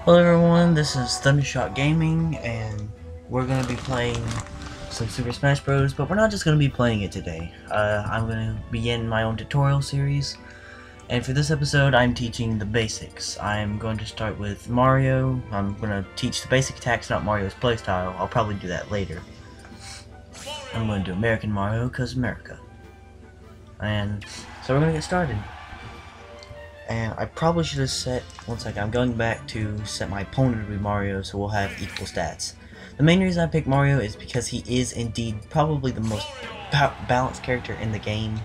Hello everyone, this is Thundershot Gaming, and we're going to be playing some Super Smash Bros, but we're not just going to be playing it today. I'm going to begin my own tutorial series, and for this episode I'm teaching the basics. I'm going to start with Mario. I'm going to teach the basic attacks, not Mario's playstyle. I'll probably do that later. I'm going to do American Mario, because America. And so we're going to get started. And I probably should have set, one second, I'm going back to set my opponent to be Mario so we'll have equal stats. The main reason I picked Mario is because he is indeed probably the most balanced character in the game.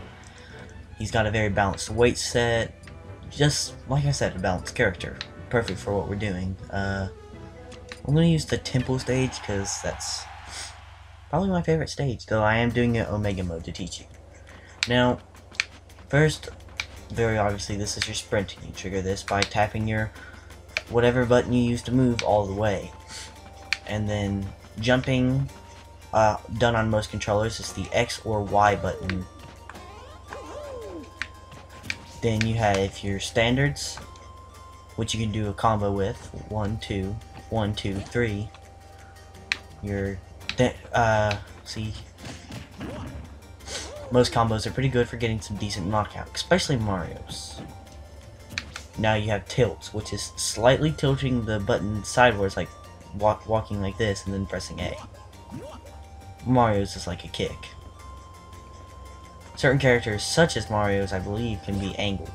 He's got a very balanced weight set, just like I said, a balanced character. Perfect for what we're doing. I'm going to use the temple stage because that's probably my favorite stage, though I am doing an Omega mode to teach you. Now, first, very obviously, this is your sprinting. You trigger this by tapping your whatever button you use to move all the way. And then jumping, done on most controllers, is the X or Y button. Then you have your standards, which you can do a combo with. 1, 2, 1, 2, 3. Your, see, most combos are pretty good for getting some decent knockout, especially Mario's. Now you have tilts, which is slightly tilting the button sideways, like walking like this and then pressing A. Mario's is like a kick. Certain characters, such as Mario's, I believe, can be angled.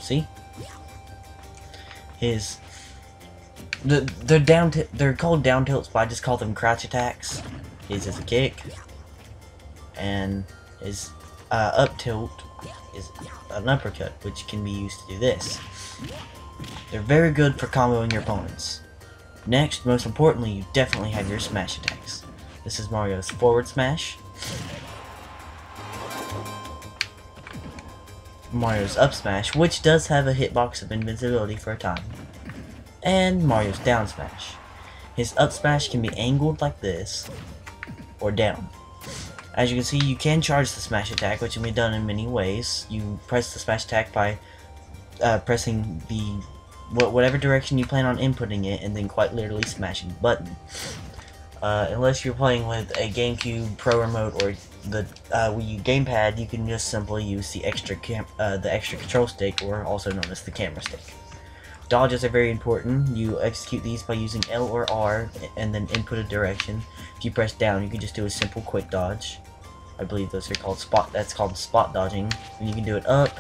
See? They're called down tilts, but I just call them crouch attacks. His is a kick. And his up tilt is an uppercut, which can be used to do this. They're very good for comboing your opponents. Next, most importantly, you definitely have your smash attacks. This is Mario's forward smash, Mario's up smash, which does have a hitbox of invincibility for a time, and Mario's down smash. His up smash can be angled like this, or down. As you can see, you can charge the smash attack, which can be done in many ways. You press the smash attack by pressing the whatever direction you plan on inputting it, and then quite literally smashing the button. Unless you're playing with a GameCube Pro Remote or the Wii U gamepad, you can just simply use the extra control stick, or also known as the camera stick. Dodges are very important. You execute these by using L or R and then input a direction. If you press down, you can just do a simple quick dodge. I believe those are called that's called spot dodging. And you can do it up.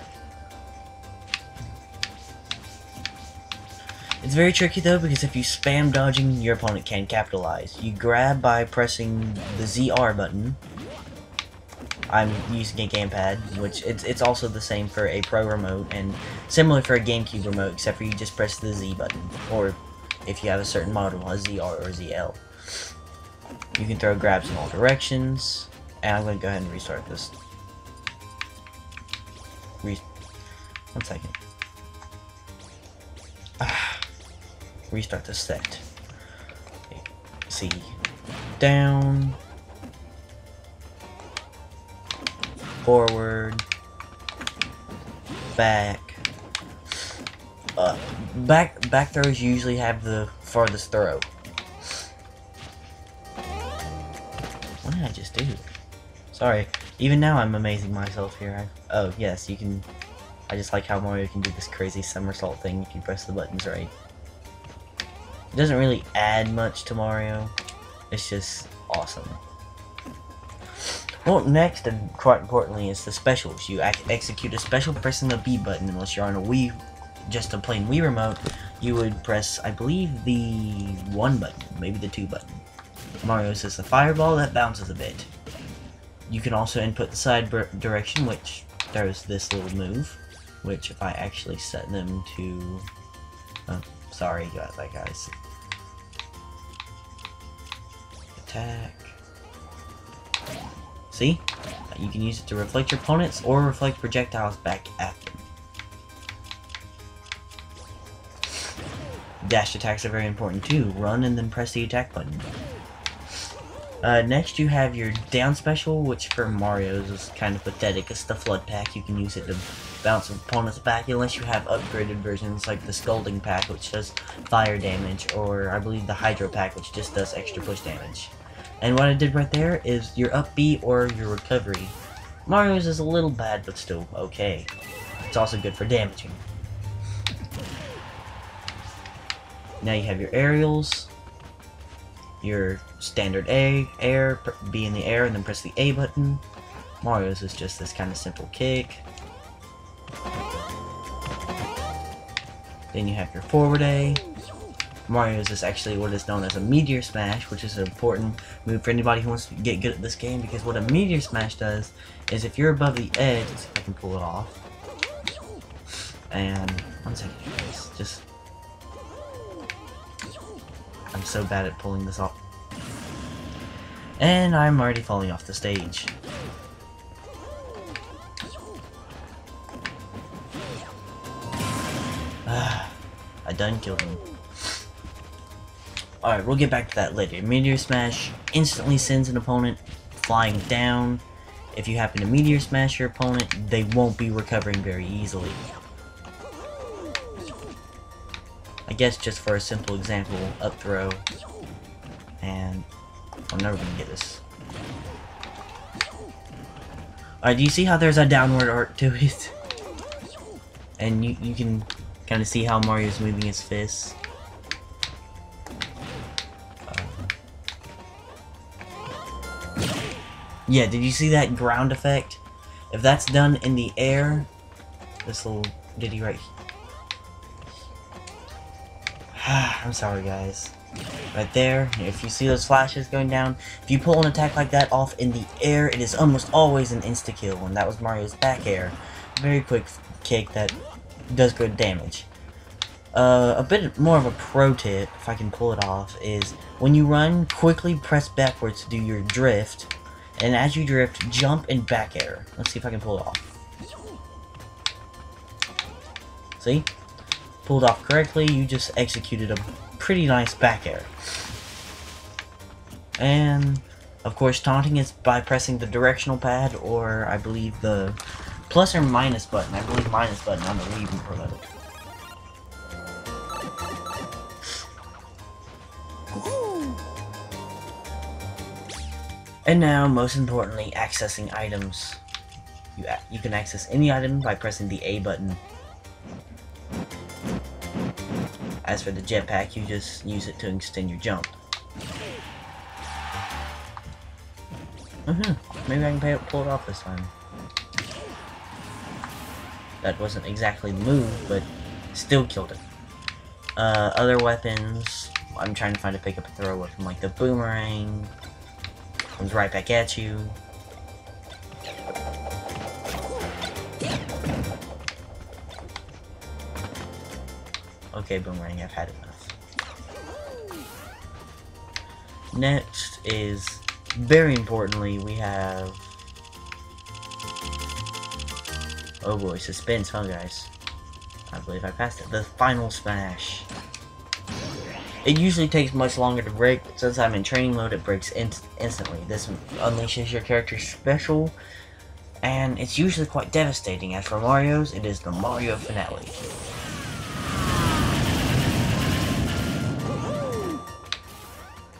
It's very tricky though, because if you spam dodging, your opponent can capitalize. You grab by pressing the ZR button. I'm using a gamepad, which it's also the same for a Pro Remote and similar for a GameCube remote, except for you just press the Z button, or if you have a certain model, a ZR or ZL. You can throw grabs in all directions, and I'm going to go ahead and restart this. One second. Restart the set. Okay. See, down. Forward, back, up. Back throws usually have the farthest throw. What did I just do? Sorry, even now I'm amazing myself here. Oh yes, you can. I just like how Mario can do this crazy somersault thing if you press the buttons right. It doesn't really add much to Mario. It's just awesome. Well, next, and quite importantly, is the specials. You execute a special pressing the B button. Unless you're on a Wii, just a plain Wii remote, you would press, I believe, the 1 button, maybe the 2 button. Mario's is the fireball that bounces a bit. You can also input the side direction, which throws this little move, which if I actually set them to... Oh, sorry about that, guys. Attack. See? You can use it to reflect your opponents or reflect projectiles back at them. Dash attacks are very important too. Run and then press the attack button. Next you have your down special, which for Mario's is kind of pathetic. It's the flood pack. You can use it to bounce opponents back unless you have upgraded versions like the Scolding pack, which does fire damage, or I believe the Hydro pack, which just does extra push damage. And what I did right there is your up B or your recovery. Mario's is a little bad, but still okay. It's also good for damaging. Now you have your aerials, your standard air, be in the air, and then press the A button. Mario's is just this kind of simple kick. Then you have your forward A. Mario's is actually what is known as a Meteor Smash, which is an important move for anybody who wants to get good at this game, because what a Meteor Smash does is if you're above the edge, let's see if I can pull it off. And, one second guys, just... I'm so bad at pulling this off. And I'm already falling off the stage. I done killed him. Alright, we'll get back to that later. Meteor Smash instantly sends an opponent flying down. If you happen to Meteor Smash your opponent, they won't be recovering very easily. I guess just for a simple example, up throw. And I'm never gonna get this. Alright, do you see how there's a downward arc to it? And you can kind of see how Mario's moving his fists. Yeah, did you see that ground effect? If that's done in the air, this little ditty right here. I'm sorry guys. Right there, if you see those flashes going down, if you pull an attack like that off in the air, it is almost always an insta-kill, and that was Mario's back air. Very quick kick that does good damage. A bit more of a pro tip, if I can pull it off, is when you run, quickly press backwards to do your drift, and as you drift, jump and back air. Let's see if I can pull it off. See? Pulled off correctly, you just executed a pretty nice back air. And, of course, taunting is by pressing the directional pad, or I believe the plus or minus button. I believe minus button on the Wii remote. And now, most importantly, accessing items. You can access any item by pressing the A button. As for the jetpack, you just use it to extend your jump. Maybe I can pull it off this time. That wasn't exactly the move, but still killed it. Other weapons, I'm trying to find a pick up and throw weapon like the boomerang. Comes right back at you. Okay, boomerang, I've had enough. Next is, very importantly, we have... Oh boy, suspense, huh guys? I believe I passed it. The final smash. It usually takes much longer to break, but since I'm in training mode, it breaks instantly. This unleashes your character's special, and it's usually quite devastating. As for Mario's, it is the Mario finale.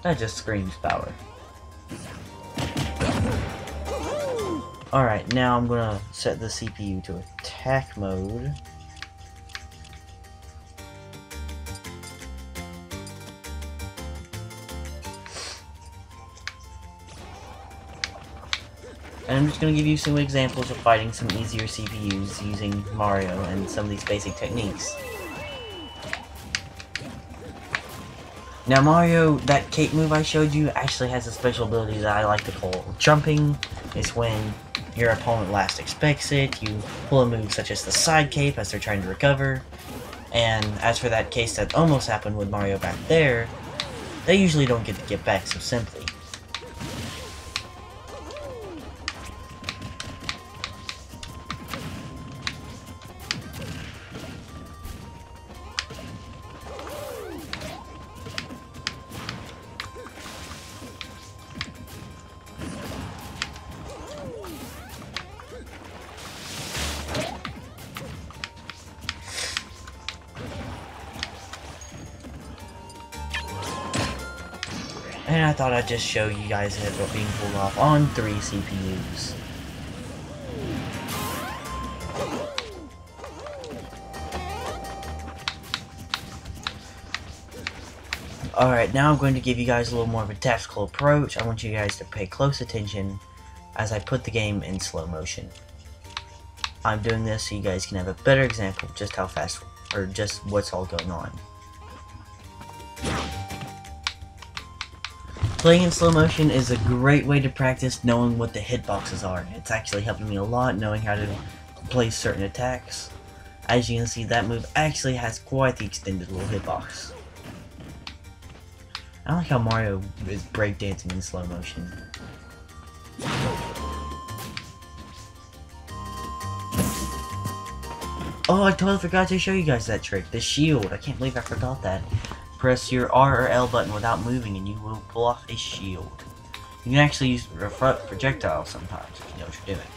That just screams power. Alright, now I'm gonna set the CPU to attack mode. And I'm just going to give you some examples of fighting some easier CPUs using Mario and some of these basic techniques. Now Mario, that cape move I showed you actually has a special ability that I like to call jumping. It's when your opponent last expects it, you pull a move such as the side cape as they're trying to recover. And as for that case that almost happened with Mario back there, they usually don't get back so simply. And I thought I'd just show you guys it being pulled off on 3 CPUs. Alright, now I'm going to give you guys a little more of a tactical approach. I want you guys to pay close attention as I put the game in slow motion. I'm doing this so you guys can have a better example of just how fast, or just what's all going on. Playing in slow motion is a great way to practice knowing what the hitboxes are. It's actually helping me a lot knowing how to place certain attacks. As you can see, that move actually has quite the extended little hitbox. I like how Mario is breakdancing in slow motion. Oh, I totally forgot to show you guys that trick. The shield. I can't believe I forgot that. Press your R or L button without moving and you will pull off a shield. You can actually use projectiles sometimes if you know what you're doing.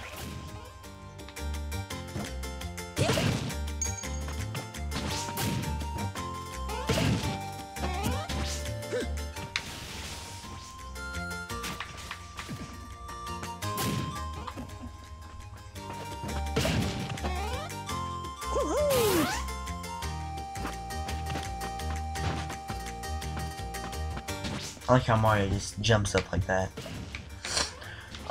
I like how Mario just jumps up like that.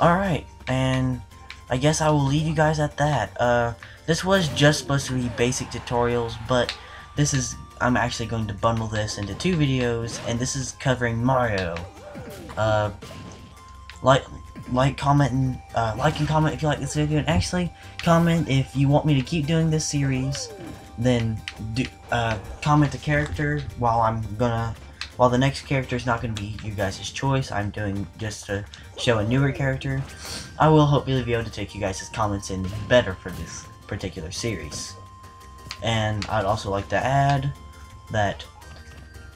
Alright, and I guess I will leave you guys at that. This was just supposed to be basic tutorials, but I'm actually going to bundle this into 2 videos, and this is covering Mario. Like, comment, and comment if you like this video, and actually, comment if you want me to keep doing this series, then comment a character while the next character is not going to be you guys' choice. I'm doing just to show a newer character. I will hopefully be able to take you guys' comments in better for this particular series. And I'd also like to add that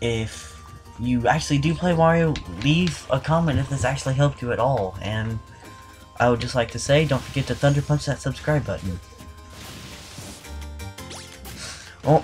if you actually do play Mario, leave a comment if this actually helped you at all. And I would just like to say, don't forget to thunder punch that subscribe button. Well,